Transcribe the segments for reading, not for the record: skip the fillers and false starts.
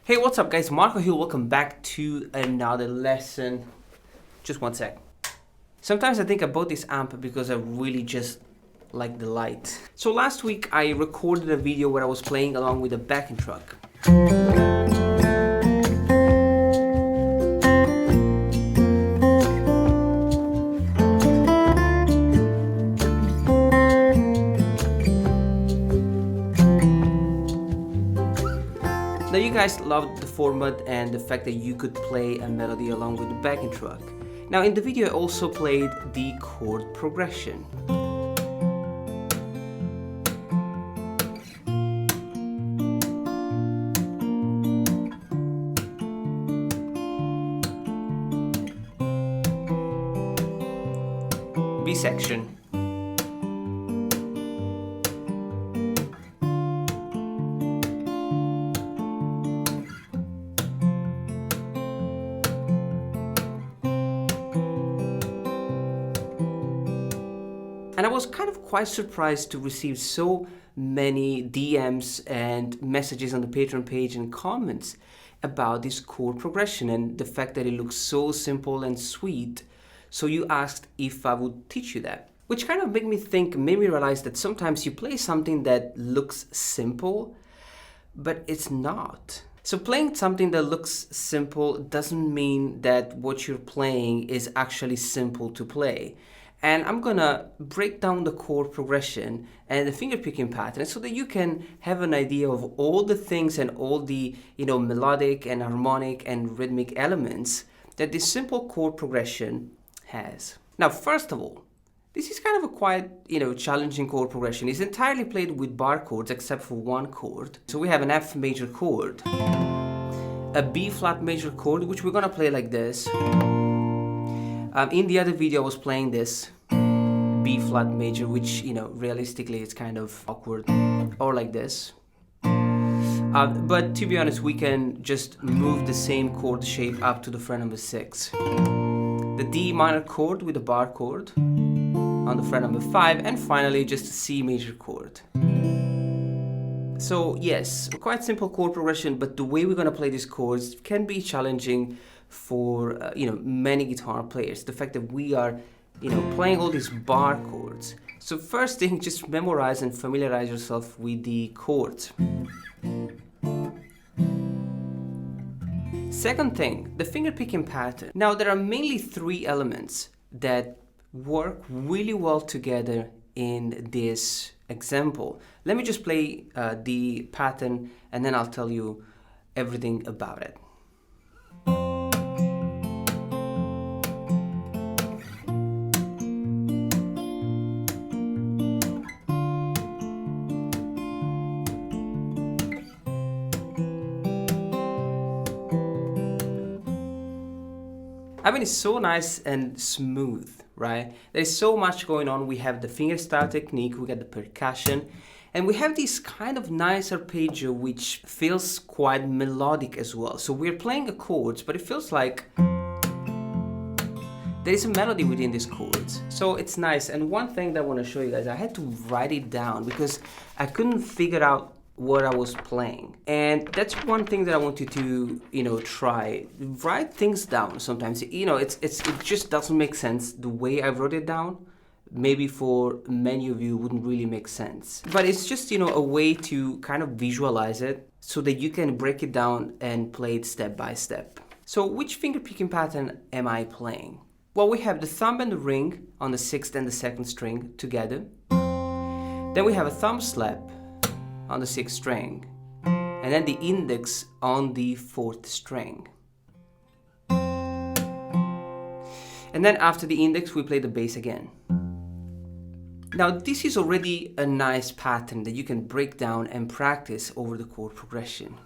Hey, what's up guys? Marco here, welcome back to another lesson. Just one sec. Sometimes I think I bought this amp because I really just like the light. So last week I recorded a video where I was playing along with a backing track. Now you guys loved the format and the fact that you could play a melody along with the backing track. Now in the video I also played the chord progression. B section. And I was kind of quite surprised to receive so many DMs and messages on the Patreon page and comments about this chord progression and the fact that it looks so simple and sweet. So you asked if I would teach you that, which kind of made me realize that sometimes you play something that looks simple, but it's not. So playing something that looks simple doesn't mean that what you're playing is actually simple to play. And I'm gonna break down the chord progression and the finger picking pattern so that you can have an idea of all the things and all the melodic and harmonic and rhythmic elements that this simple chord progression has. Now, first of all, this is kind of a quite challenging chord progression. It's entirely played with bar chords except for one chord. So we have an F major chord, a B flat major chord, which we're gonna play like this. In the other video I was playing this B flat major, which realistically it's kind of awkward, or like this. But to be honest, we can just move the same chord shape up to the fret number 6. The D minor chord with the bar chord on the fret number 5, and finally just a C major chord. So yes, quite simple chord progression, but the way we're gonna play these chords can be challenging for many guitar players. The fact that we are playing all these bar chords. So first thing, just memorize and familiarize yourself with the chords. Second thing, the finger picking pattern. Now there are mainly 3 elements that work really well together in this example. Let me just play the pattern and then I'll tell you everything about it. I mean, it's so nice and smooth, right? There's so much going on. We have the fingerstyle technique, we got the percussion, and we have this kind of nice arpeggio which feels quite melodic as well. So we're playing the chords, but it feels like there is a melody within these chords. So it's nice. And one thing that I want to show you guys, I had to write it down because I couldn't figure out what I was playing. And that's one thing that I want you to try. Write things down sometimes. It just doesn't make sense the way I wrote it down. Maybe for many of you it wouldn't really make sense. But it's just a way to kind of visualize it so that you can break it down and play it step by step. So which finger picking pattern am I playing? Well, we have the thumb and the ring on the 6th and the 2nd string together. Then we have a thumb slap on the 6th string, and then the index on the 4th string. And then after the index we play the bass again. Now this is already a nice pattern that you can break down and practice over the chord progression.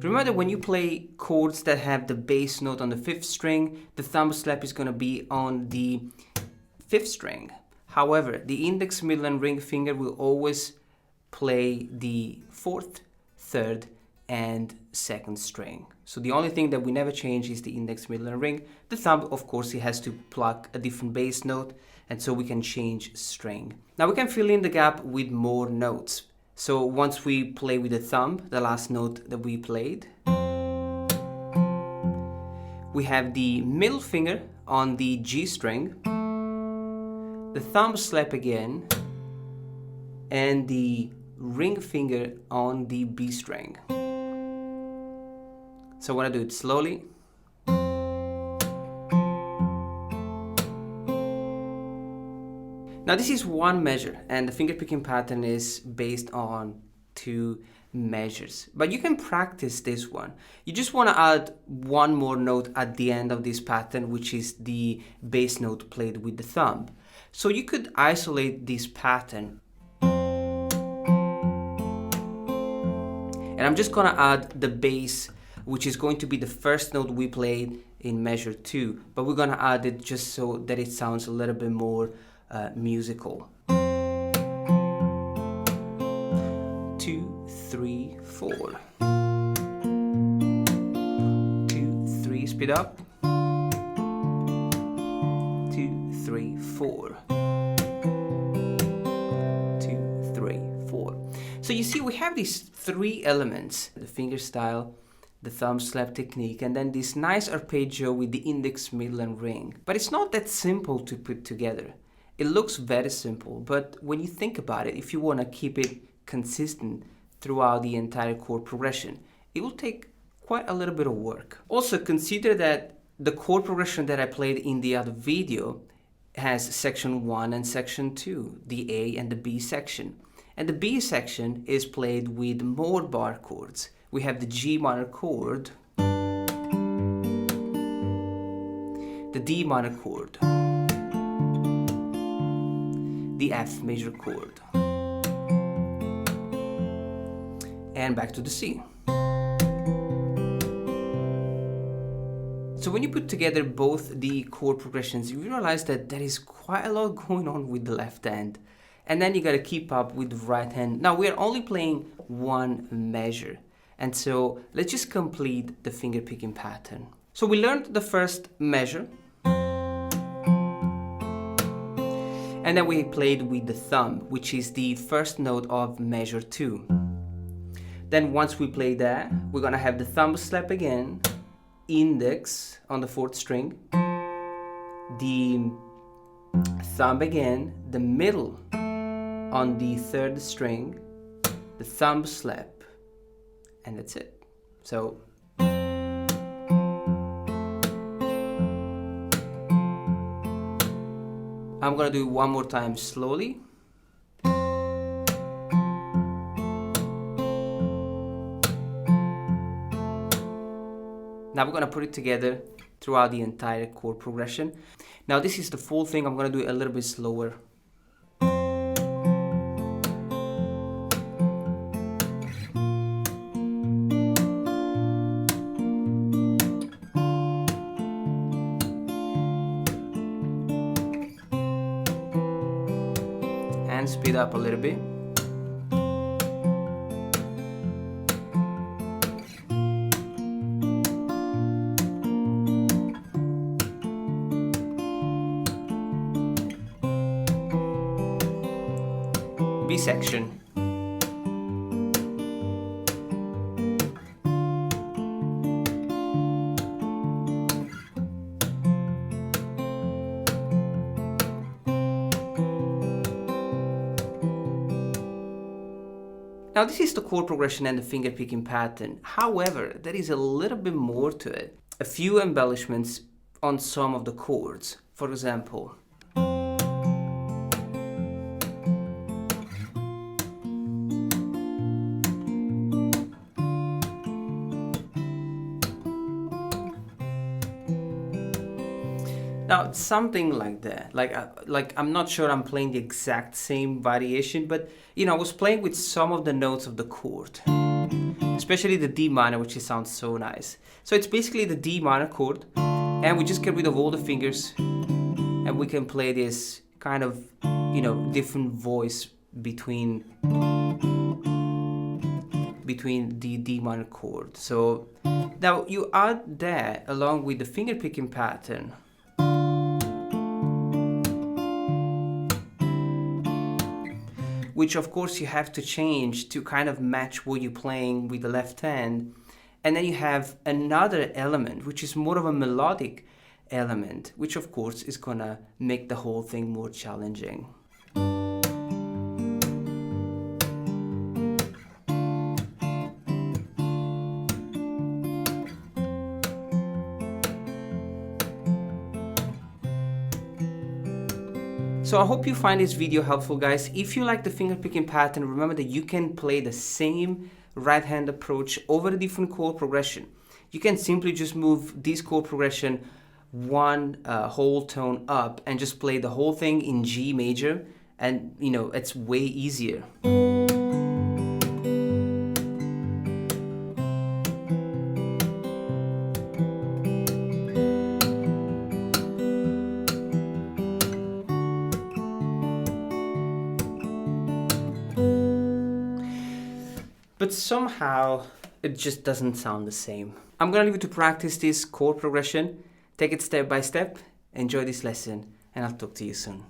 Remember, when you play chords that have the bass note on the 5th string, the thumb slap is going to be on the 5th string. However, the index, middle and ring finger will always play the 4th, 3rd, and 2nd string. So the only thing that we never change is the index, middle, and ring. The thumb, of course, it has to pluck a different bass note, and so we can change string. Now we can fill in the gap with more notes. So once we play with the thumb, the last note that we played, we have the middle finger on the G string, the thumb slap again, and the ring finger on the B string. So I want to do it slowly. Now this is one measure, and the fingerpicking pattern is based on 2 measures. But you can practice this one. You just want to add one more note at the end of this pattern, which is the bass note played with the thumb. So you could isolate this pattern. And I'm just going to add the bass, which is going to be the first note we played in measure 2. But we're going to add it just so that it sounds a little bit more musical. 2, 3, 4. 2, 3, speed up. 2, 3, 4. 2, 3, 4. So you see, we have these 3 elements: the fingerstyle, the thumb slap technique, and then this nice arpeggio with the index, middle, and ring. But it's not that simple to put together. It looks very simple, but when you think about it, if you want to keep it consistent throughout the entire chord progression, it will take quite a little bit of work. Also, consider that the chord progression that I played in the other video has section 1 and section 2, the A and the B section. And the B section is played with more bar chords. We have the G minor chord, the D minor chord, the F major chord, and back to the C. So when you put together both the chord progressions, you realize that there is quite a lot going on with the left hand, and then you got to keep up with the right hand. Now we are only playing one measure, and so let's just complete the finger picking pattern. So we learned the first measure, and then we played with the thumb, which is the first note of measure 2. Then once we play that, we're gonna have the thumb slap again, index on the 4th string, the thumb again, the middle on the 3rd string, the thumb slap, and that's it. So I'm gonna do it one more time slowly. Now we're gonna put it together throughout the entire chord progression. Now this is the full thing. I'm gonna do it a little bit slower. And speed up a little bit. B section. Now this is the chord progression and the finger picking pattern. However, there is a little bit more to it. A few embellishments on some of the chords. For example, now it's something like that. Like I'm not sure I'm playing the exact same variation, but you know, I was playing with some of the notes of the chord, especially the D minor, which sounds so nice. So it's basically the D minor chord, and we just get rid of all the fingers, and we can play this kind of, you know, different voice between between the D minor chord. So now you add that along with the finger picking pattern, which of course you have to change to kind of match what you're playing with the left hand. And then you have another element, which is more of a melodic element, which of course is gonna make the whole thing more challenging. So I hope you find this video helpful, guys. If you like the finger picking pattern, remember that you can play the same right hand approach over a different chord progression. You can simply just move this chord progression one whole tone up and just play the whole thing in G major, and you know, it's way easier. But somehow it just doesn't sound the same. I'm gonna leave you to practice this chord progression. Take it step by step, enjoy this lesson, and I'll talk to you soon.